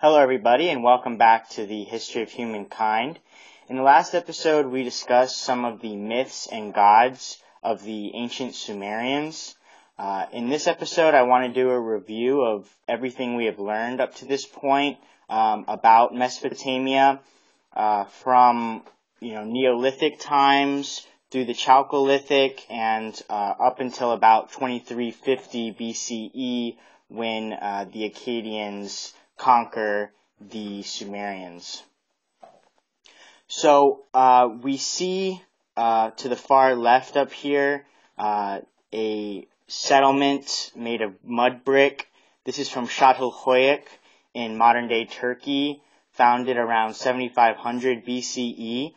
Hello everybody and welcome back to the History of Humankind. In the last episode we discussed some of the myths and gods of the ancient Sumerians. In this episode I want to do a review of everything we have learned up to this point about Mesopotamia from Neolithic times through the Chalcolithic and up until about 2350 BCE when the Akkadians conquer the Sumerians. So we see to the far left up here a settlement made of mud brick. This is from Çatalhöyük in modern-day Turkey, founded around 7500 BCE.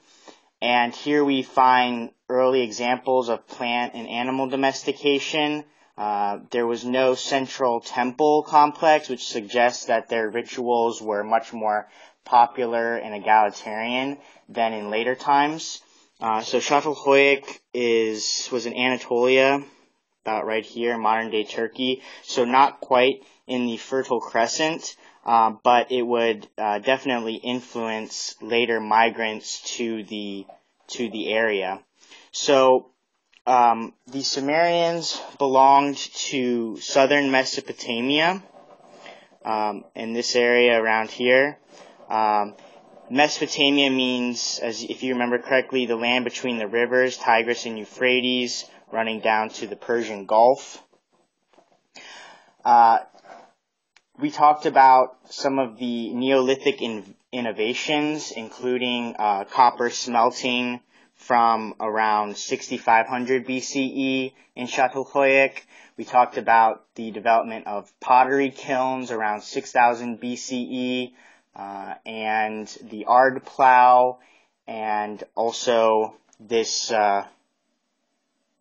And here we find early examples of plant and animal domestication. There was no central temple complex, which suggests that their rituals were much more popular and egalitarian than in later times. So Çatalhöyük was in Anatolia, about right here, modern-day Turkey. So not quite in the Fertile Crescent, but it would definitely influence later migrants to the area. So the Sumerians belonged to southern Mesopotamia, in this area around here. Mesopotamia means, if you remember correctly, the land between the rivers Tigris and Euphrates, running down to the Persian Gulf. We talked about some of the Neolithic innovations, including copper smelting from around 6500 BCE in Çatalhöyük. We talked about the development of pottery kilns around 6000 BCE, and the ard plow, and also this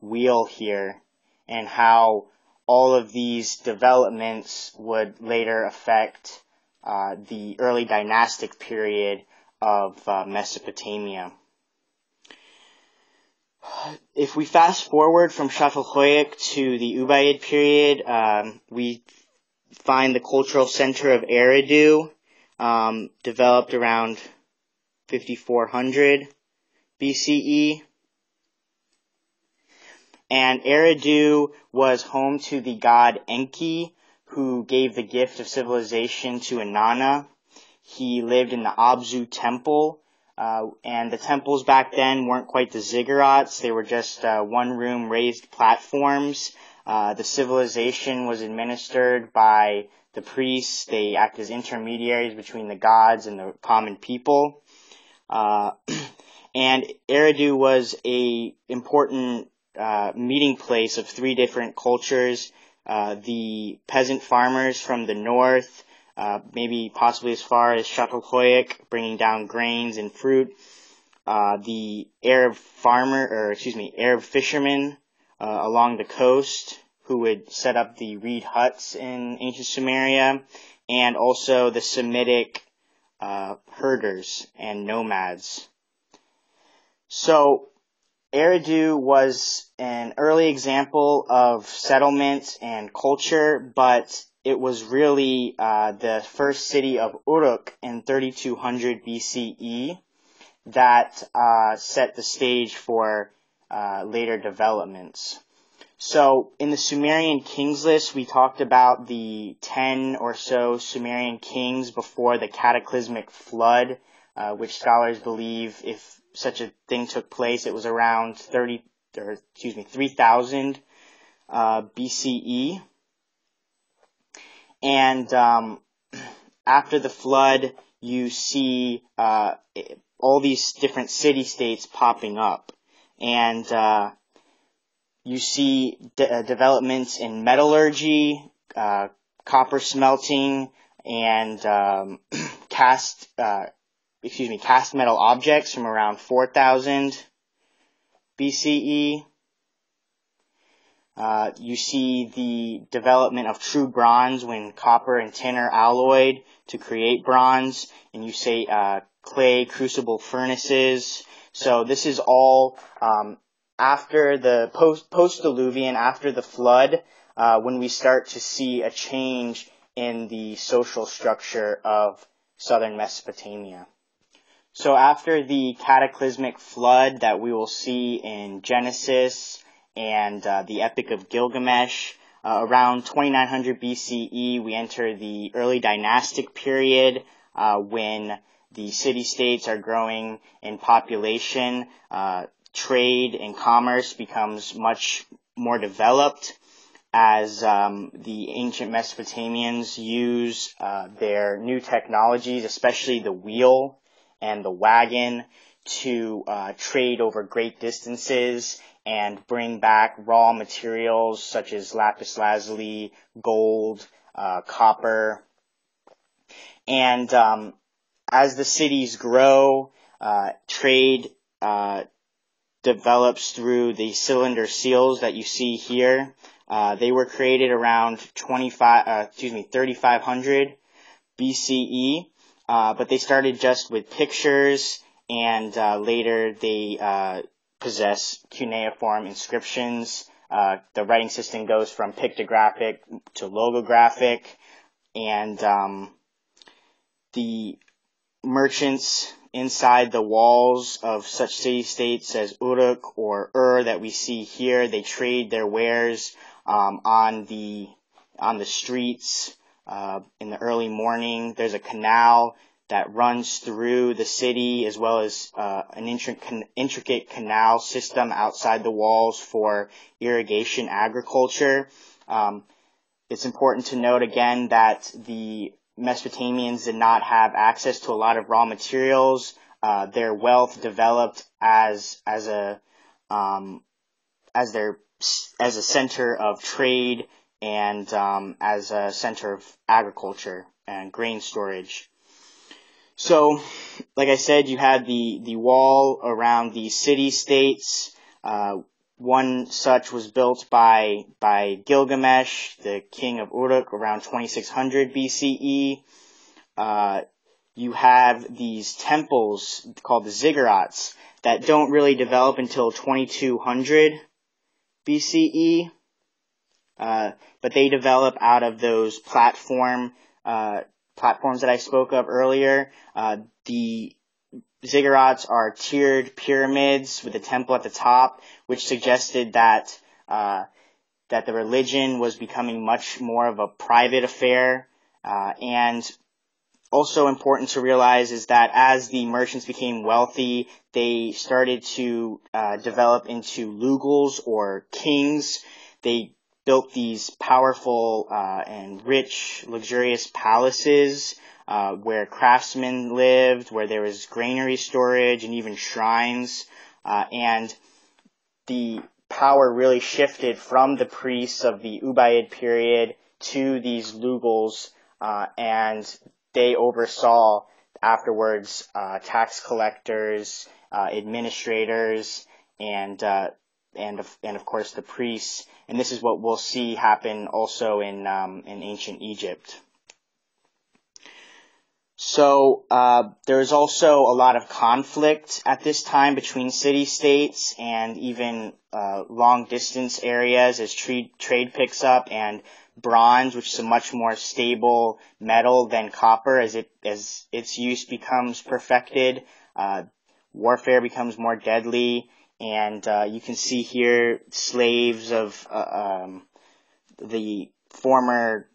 wheel here, and how all of these developments would later affect the early dynastic period of Mesopotamia. If we fast forward from Çatalhöyük to the Ubaid period, we find the cultural center of Eridu, developed around 5400 BCE. And Eridu was home to the god Enki, who gave the gift of civilization to Inanna. He lived in the Abzu temple, and the temples back then weren't quite the ziggurats. They were just one-room raised platforms. The civilization was administered by the priests. They act as intermediaries between the gods and the common people. And Eridu was an important meeting place of three different cultures. The peasant farmers from the north, maybe possibly as far as Çatalhöyük, bringing down grains and fruit. The Arab fishermen along the coast, who would set up the reed huts in ancient Sumeria, and also the Semitic herders and nomads. So Eridu was an early example of settlement and culture, but it was really the first city of Uruk in 3200 BCE that set the stage for later developments. So in the Sumerian kings list, we talked about the 10 or so Sumerian kings before the cataclysmic flood, which scholars believe, if such a thing took place, it was around 3000 BCE. And after the flood, you see all these different city-states popping up. And you see developments in metallurgy, copper smelting, and cast metal objects from around 4000 BCE. You see the development of true bronze when copper and tin are alloyed to create bronze, and you say clay crucible furnaces. So this is all after the post-Diluvian, after the flood, when we start to see a change in the social structure of southern Mesopotamia. So after the cataclysmic flood that we will see in Genesis and the Epic of Gilgamesh, around 2900 BCE, we enter the early dynastic period when the city-states are growing in population. Trade and commerce becomes much more developed as the ancient Mesopotamians use their new technologies, especially the wheel and the wagon, to trade over great distances and bring back raw materials such as lapis lazuli, gold, copper. And as the cities grow, trade develops through the cylinder seals that you see here. They were created around 3500 BCE, but they started just with pictures, and later they possess cuneiform inscriptions. The writing system goes from pictographic to logographic, and the merchants inside the walls of such city-states as Uruk or that we see here, they trade their wares on the streets in the early morning. There's a canal that runs through the city, as well as an intricate canal system outside the walls for irrigation agriculture. It's important to note again that the Mesopotamians did not have access to a lot of raw materials. Their wealth developed as a center of trade and as a center of agriculture and grain storage. So, like I said, you had the wall around the city-states. One such was built by Gilgamesh, the king of Uruk, around 2600 BCE. You have these temples called the ziggurats that don't really develop until 2200 BCE, but they develop out of those platforms that I spoke of earlier. The ziggurats are tiered pyramids with a temple at the top, which suggested that the religion was becoming much more of a private affair. And also important to realize is that as the merchants became wealthy, they started to develop into lugals or kings. They built these powerful and rich, luxurious palaces where craftsmen lived, where there was granary storage and even shrines. And the power really shifted from the priests of the Ubaid period to these lugals, and they oversaw afterwards tax collectors, administrators, and of course the priests. And this is what we'll see happen also in ancient Egypt. So there is also a lot of conflict at this time between city-states and even long-distance areas as trade picks up, and bronze, which is a much more stable metal than copper, as its use becomes perfected, warfare becomes more deadly, and you can see here slaves of the former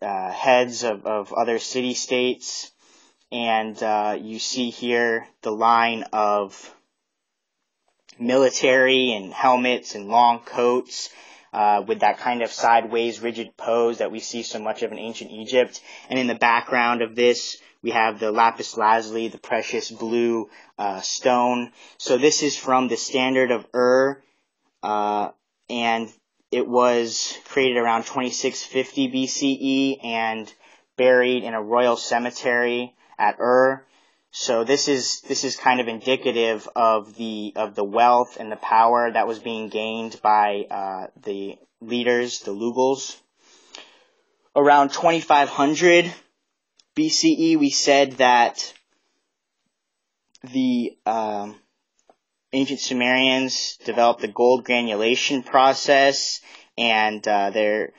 heads of other city-states. And you see here the line of military and helmets and long coats with that kind of sideways rigid pose that we see so much of in ancient Egypt. And in the background of this, we have the lapis lazuli, the precious blue stone. So this is from the standard of and it was created around 2650 BCE and buried in a royal cemetery at So this is kind of indicative of the wealth and the power that was being gained by the leaders, the lugals. Around 2500 BCE, we said that the ancient Sumerians developed the gold granulation process, and their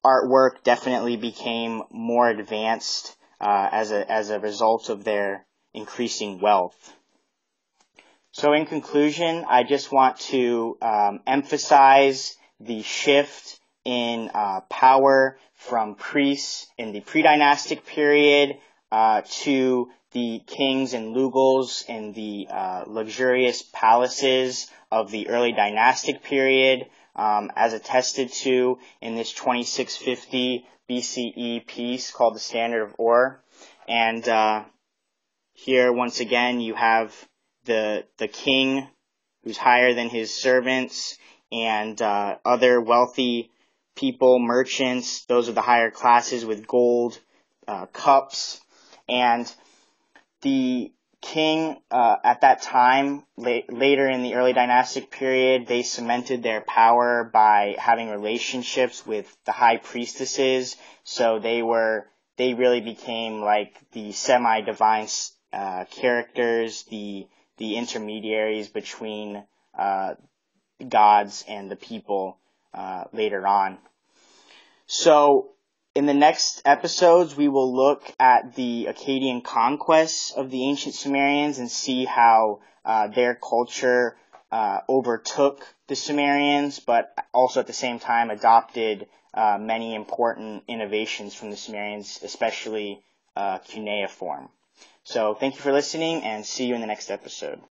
artwork definitely became more advanced as a result of their increasing wealth. So in conclusion, I just want to emphasize the shift in power from priests in the pre-dynastic period to the kings and lugals in the luxurious palaces of the early dynastic period, as attested to in this 2650 BCE piece called the Standard of Ur. And here, once again, you have the king who's higher than his servants, and other wealthy people, merchants. Those are the higher classes with gold cups. And the king at that time, later in the early dynastic period, they cemented their power by having relationships with the high priestesses. So they really became like the semi-divine characters, the intermediaries between gods and the people later on. So in the next episodes, we will look at the Akkadian conquests of the ancient Sumerians and see how their culture overtook the Sumerians, but also at the same time adopted many important innovations from the Sumerians, especially cuneiform. So thank you for listening, and see you in the next episode.